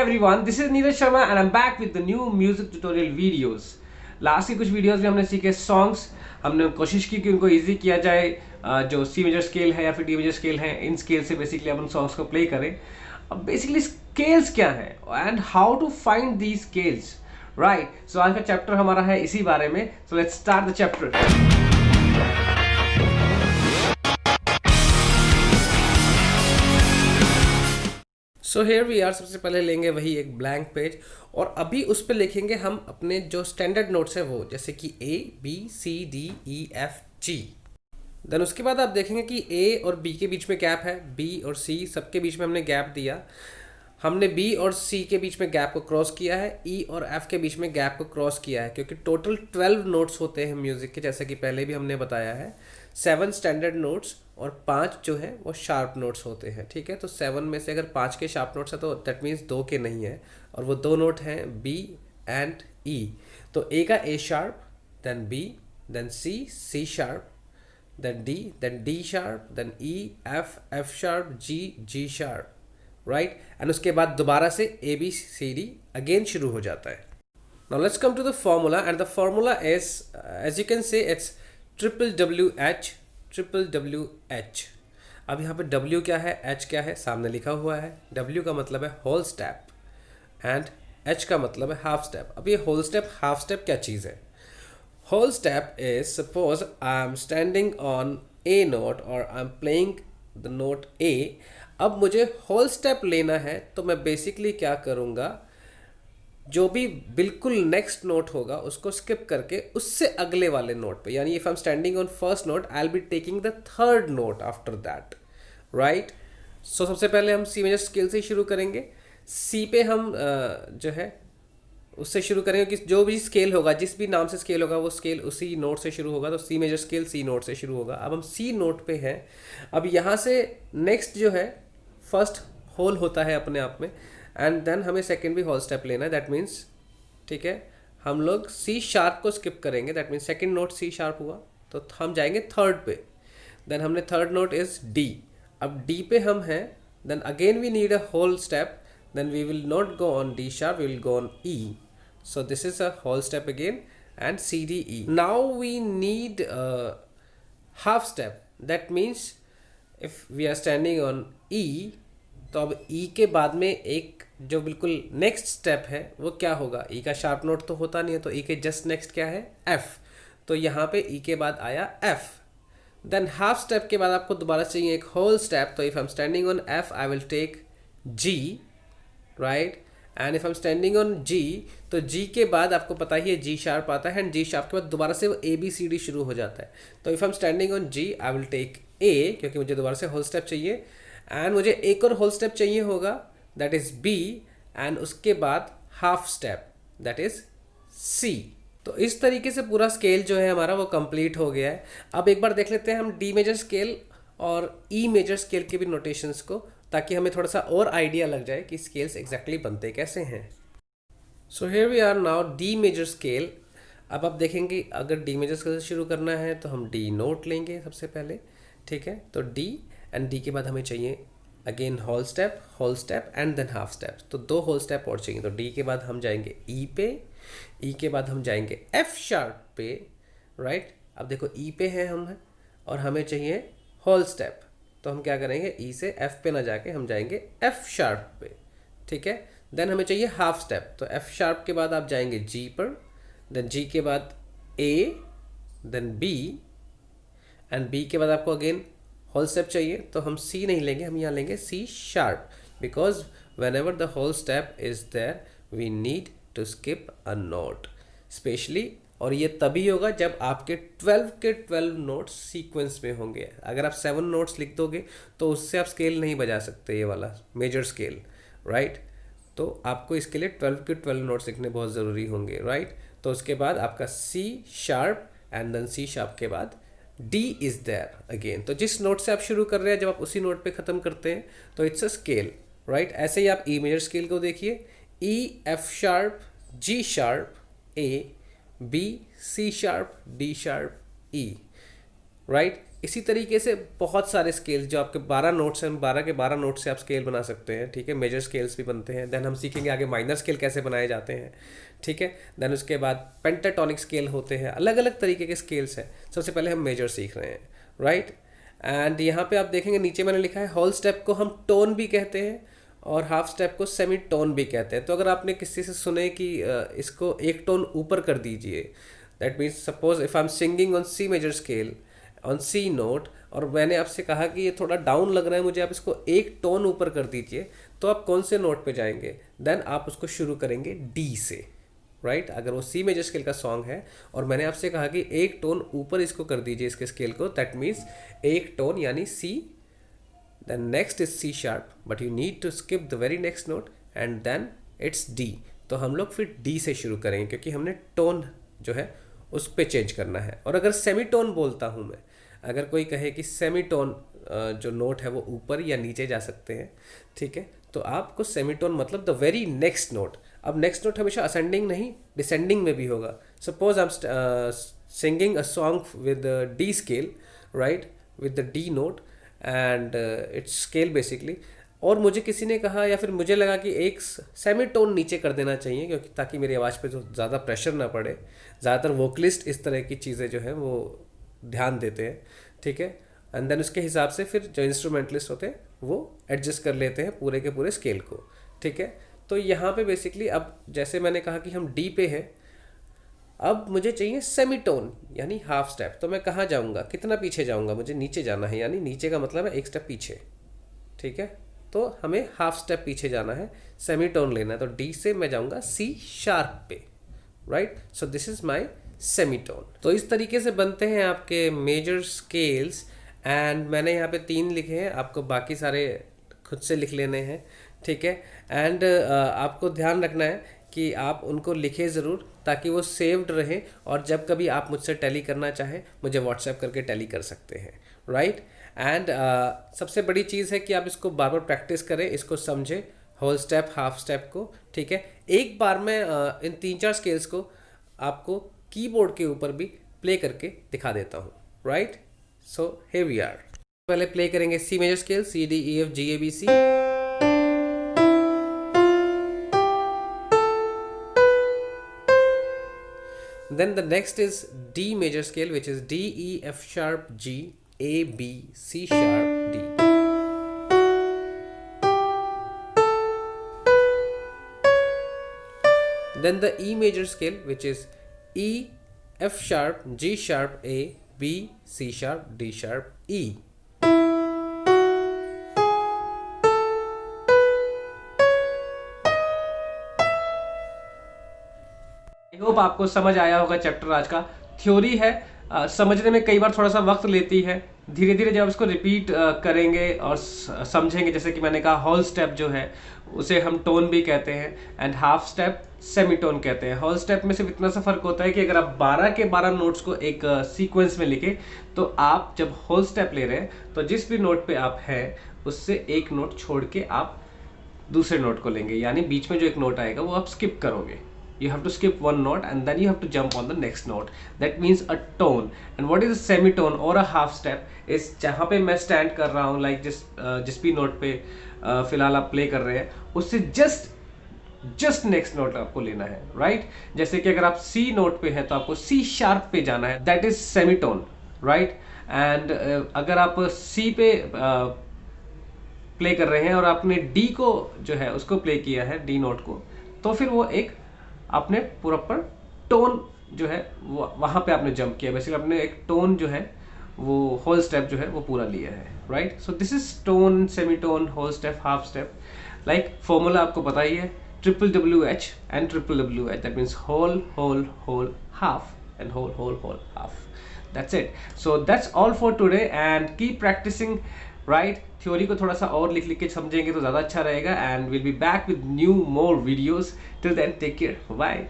everyone, this is Neeraj Sharma and I'm back with the new music tutorial videos. Last की कुछ videos में हमने सीखे songs, हमने कोशिश की कि उनको इजी किया जाए। जो सी मेजर स्केल है या फिर डी मेजर स्केल है, इन स्केल से बेसिकली अपन सॉन्ग्स को प्ले करें। अब बेसिकली स्केल्स क्या है and how to find the scales, right. सो आज का चैप्टर हमारा है इसी बारे में। So let's start the chapter. So here we are. सबसे पहले लेंगे वही एक ब्लैंक पेज और अभी उस पर लिखेंगे हम अपने जो स्टैंडर्ड नोट्स है वो, जैसे कि A B C D E F G. Then उसके बाद आप देखेंगे कि ए और बी के बीच में गैप है, बी और सी सबके बीच में हमने गैप दिया। हमने बी और सी के बीच में गैप को क्रॉस किया है, ई और एफ के बीच में गैप को क्रॉस किया है, क्योंकि टोटल 12 नोट्स होते हैं म्यूजिक के, जैसे कि पहले भी हमने बताया है। 7 स्टैंडर्ड नोट्स और 5 जो है वो शार्प नोट्स होते हैं, ठीक है। तो 7 में से अगर 5 के शार्प नोट्स है तो दैट मीन्स 2 के नहीं है, और वो 2 नोट हैं बी एंड ई। तो ए का A sharp, then B, then C, C sharp, then D sharp, then E, F sharp, G sharp, right. And उसके बाद दोबारा से A B C D again शुरू हो जाता है। Now let's come to the formula, and the formula is as you can say it's triple W H. अब यहाँ पे W क्या है, H क्या है, सामने लिखा हुआ है। W का मतलब है होल स्टेप एंड H का मतलब है हाफ स्टेप। अब ये होल स्टेप हाफ स्टेप क्या चीज़ है? Whole step is suppose I am standing on a note और I am playing the note A. अब मुझे होल स्टेप लेना है तो मैं बेसिकली क्या करूँगा, जो भी बिल्कुल नेक्स्ट नोट होगा उसको स्किप करके उससे अगले वाले नोट पे, यानी if I am standing on first note I will be taking the third note after that, right. सो सबसे पहले हम सी मेजर स्केल से शुरू करेंगे। सी पे हम जो है उससे शुरू करेंगे कि जो भी स्केल होगा, जिस भी नाम से स्केल होगा वो स्केल उसी नोट से शुरू होगा। तो C major scale C note से शुरू होगा। अब हम सी नोट पे हैं। अब यहाँ से नेक्स्ट जो है फर्स्ट होल होता है अपने आप में, एंड देन हमें सेकेंड भी होल स्टेप लेना है। दैट मीन्स, ठीक है, हम लोग सी शार्प को स्किप करेंगे। That means second note C sharp हुआ तो हम जाएंगे थर्ड पे। देन हमने थर्ड नोट इज डी। अब डी पे हम हैं, then again we need a whole step. Then we will not go on D sharp, we will go on E. So this is a whole step again and C D E. Now we need half step. That means if we are standing on E, तो अब ई के बाद में एक जो बिल्कुल next step है वो क्या होगा? ई का शार्प नोट तो होता नहीं है, तो ई के जस्ट नेक्स्ट क्या है? एफ। तो यहाँ पे ई के बाद आया एफ। देन हाफ स्टेप के बाद आपको दोबारा चाहिए एक होल स्टेप। तो if I am standing on F I will take G, right. And if I am standing on G, तो जी के बाद आपको पता ही है जी शार्प आता है, एंड जी शार्प के बाद दोबारा से वो ए बी सी डी शुरू हो जाता है। तो if I am standing on G I will take A, क्योंकि मुझे दोबारा से होल स्टेप चाहिए। एंड मुझे एक और होल स्टेप चाहिए होगा, दैट इज बी, एंड उसके बाद half step, that is C. तो इस तरीके से पूरा स्केल जो है हमारा वो कंप्लीट हो गया है। अब एक बार देख लेते हैं हम डी मेजर स्केल और ई मेजर स्केल के भी नोटेशंस को, ताकि हमें थोड़ा सा और आइडिया लग जाए कि स्केल्स एग्जैक्टली बनते कैसे हैं। So here we are now D major scale. अब आप देखेंगे अगर डी मेजर स्केल से शुरू करना है तो हम डी नोट लेंगे सबसे पहले, ठीक है। तो डी, एंड डी के बाद हमें चाहिए again whole step and then half step. तो 2 होल स्टेप और चाहिए। तो डी के बाद हम जाएंगे ई पे, ई के बाद हम जाएंगे एफ शार्प पे, राइट। अब देखो ई पे हैं हम हैं और हमें चाहिए होल स्टेप, तो हम क्या करेंगे, ई से एफ पे ना जाके हम जाएंगे एफ शार्प पे, ठीक है। देन हमें चाहिए हाफ स्टेप। तो एफ शार्प के बाद आप जाएंगे जी पर, देन जी के बाद ए, देन बी, एंड बी के बाद आपको अगेन होल स्टेप चाहिए। तो हम सी नहीं लेंगे, हम यहाँ लेंगे C sharp, because whenever the whole step is there we need to skip a note specially. और ये तभी होगा जब आपके 12 के 12 नोट्स सीक्वेंस में होंगे। अगर आप 7 नोट्स लिख दोगे तो उससे आप स्केल नहीं बजा सकते, ये वाला मेजर स्केल, राइट। तो आपको इसके लिए 12 के 12 नोट्स लिखने बहुत ज़रूरी होंगे, राइट। तो उसके बाद आपका C sharp and then C sharp के बाद डी इज देयर अगेन। तो जिस नोट से आप शुरू कर रहे हैं जब आप उसी नोट पे ख़त्म करते हैं तो इट्स अ स्केल, राइट। ऐसे ही आप ई मेजर स्केल को देखिए, E F sharp, G sharp, A, B, C sharp, D sharp, E, right. इसी तरीके से बहुत सारे स्केल्स जो आपके 12 नोट्स हैं, 12 के 12 नोट्स से आप स्केल बना सकते हैं, ठीक है। मेजर स्केल्स भी बनते हैं। देन हम सीखेंगे आगे माइनर स्केल कैसे बनाए जाते हैं, ठीक है। देन उसके बाद पेंटाटोनिक स्केल होते हैं, अलग अलग तरीके के स्केल्स हैं। सबसे पहले हम मेजर सीख रहे हैं, राइट। एंड यहाँ पे आप देखेंगे नीचे मैंने लिखा है होल स्टेप को हम टोन भी कहते हैं और हाफ स्टेप को सेमी टोन भी कहते हैं। तो अगर आपने किसी से सुने कि इसको एक टोन ऊपर कर दीजिए, that means suppose if I am singing on C major scale on C note, और मैंने आपसे कहा कि ये थोड़ा डाउन लग रहा है मुझे, आप इसको एक टोन ऊपर कर दीजिए, तो आप कौन से नोट पे जाएंगे? देन आप उसको शुरू करेंगे डी से, राइट। अगर वो सी मेजर स्केल का सॉन्ग है और मैंने आपसे कहा कि एक टोन ऊपर इसको कर दीजिए इसके स्केल को, दैट मीन्स एक टोन यानी C, then next is C sharp, but you need to skip the very next note and then it's D. तो हम लोग फिर डी से शुरू करेंगे क्योंकि हमने टोन जो है उस पे चेंज करना है। और अगर सेमी टोन बोलता हूँ मैं, अगर कोई कहे कि सेमी टोन जो नोट है वो ऊपर या नीचे जा सकते हैं, ठीक है, तो आपको सेमी टोन मतलब द वेरी नेक्स्ट नोट। अब नेक्स्ट नोट हमेशा असेंडिंग नहीं, डिसेंडिंग में भी होगा। Suppose I am singing a song with D scale, right, with the D naught and it's scale basically, और मुझे किसी ने कहा या फिर मुझे लगा कि एक सेमी टोन नीचे कर देना चाहिए क्योंकि ताकि मेरी आवाज़ पे जो ज़्यादा प्रेशर ना पड़े। ज़्यादातर वोकलिस्ट इस तरह की चीज़ें जो है वो ध्यान देते हैं, ठीक है। एंड देन उसके हिसाब से फिर जो इंस्ट्रूमेंटलिस्ट होते हैं वो एडजस्ट कर लेते हैं पूरे के पूरे स्केल को, ठीक है। तो यहाँ पे बेसिकली अब जैसे मैंने कहा कि हम डी पे हैं, अब मुझे चाहिए सेमी टोन यानी हाफ स्टेप। तो मैं कहाँ जाऊँगा, कितना पीछे जाऊँगा? मुझे नीचे जाना है, यानी नीचे का मतलब है एक स्टेप पीछे, ठीक है। तो हमें हाफ स्टेप पीछे जाना है, सेमी टोन लेना है, तो डी से मैं जाऊँगा सी शार्प पे, right. So this is my semi tone. तो इस तरीके से बनते हैं आपके मेजर स्केल्स। एंड मैंने यहाँ पे 3 लिखे हैं, आपको बाकी सारे खुद से लिख लेने हैं, ठीक है। एंड आपको ध्यान रखना है कि आप उनको लिखें ज़रूर ताकि वो सेव्ड रहे, और जब कभी आप मुझसे टैली करना चाहें मुझे व्हाट्सएप करके टैली कर सकते हैं, राइट। एंड सबसे बड़ी चीज़ है कि आप इसको बार बार प्रैक्टिस करें, इसको समझें, होल स्टेप हाफ स्टेप को, ठीक है। एक बार मैं इन 3-4 स्केल्स को आपको कीबोर्ड के ऊपर भी प्ले करके दिखा देता हूँ, right. So here we are. पहले प्ले करेंगे C major scale, C D E F G A B C. Then the next is D major scale, which is D, E, F sharp, G, A, B, C sharp, D. Then the E major scale, which is E, F sharp, G sharp, A, B, C sharp, D sharp, E. I hope आपको समझ आया होगा chapter आज का। Theory है, समझने में कई बार थोड़ा सा वक्त लेती है, धीरे धीरे जब इसको रिपीट करेंगे और समझेंगे, जैसे कि मैंने कहा होल स्टेप जो है उसे हम टोन भी कहते हैं and half step semi tone कहते हैं। होल स्टेप में सिर्फ इतना सा फर्क होता है कि अगर आप 12 के 12 नोट्स को एक सीक्वेंस में लिखें, तो आप जब होल स्टेप ले रहे हैं तो जिस भी नोट पे आप हैं उससे एक नोट छोड़ के आप दूसरे नोट को लेंगे, यानी बीच में जो एक नोट आएगा वो आप स्किप करोगे। You have to skip one note and then you have to jump on the next note. That means a tone. And what is a semitone or a half step? is जहाँ पे मैं stand कर रहा हूँ, like जिस भी note पे फिलहाल आप प्ले कर रहे हैं उससे जस्ट नेक्स्ट नोट आपको लेना है, राइट। जैसे कि अगर आप सी नोट पे है तो आपको सी शार्प पे जाना है, that is semitone, right. And अगर आप सी पे प्ले कर रहे हैं और आपने डी को जो है उसको प्ले किया है, डी नोट को, तो फिर वो एक आपने प्रॉपर टोन जो है वो वहाँ पे आपने जंप किया, बेसिकली आपने एक टोन जो है वो होल स्टेप जो है वो पूरा लिया है, right. So this is tone, semitone, whole step, half step. Like formula आपको पता ही है, WWH and WWH, that means whole, whole, whole, half, and whole, whole, whole, half. That's it. So that's all for today and keep practicing, right? Theory को थोड़ा सा और लिख के समझेंगे तो ज़्यादा अच्छा रहेगा, and we'll be back with new more videos. Till then, take care. Bye.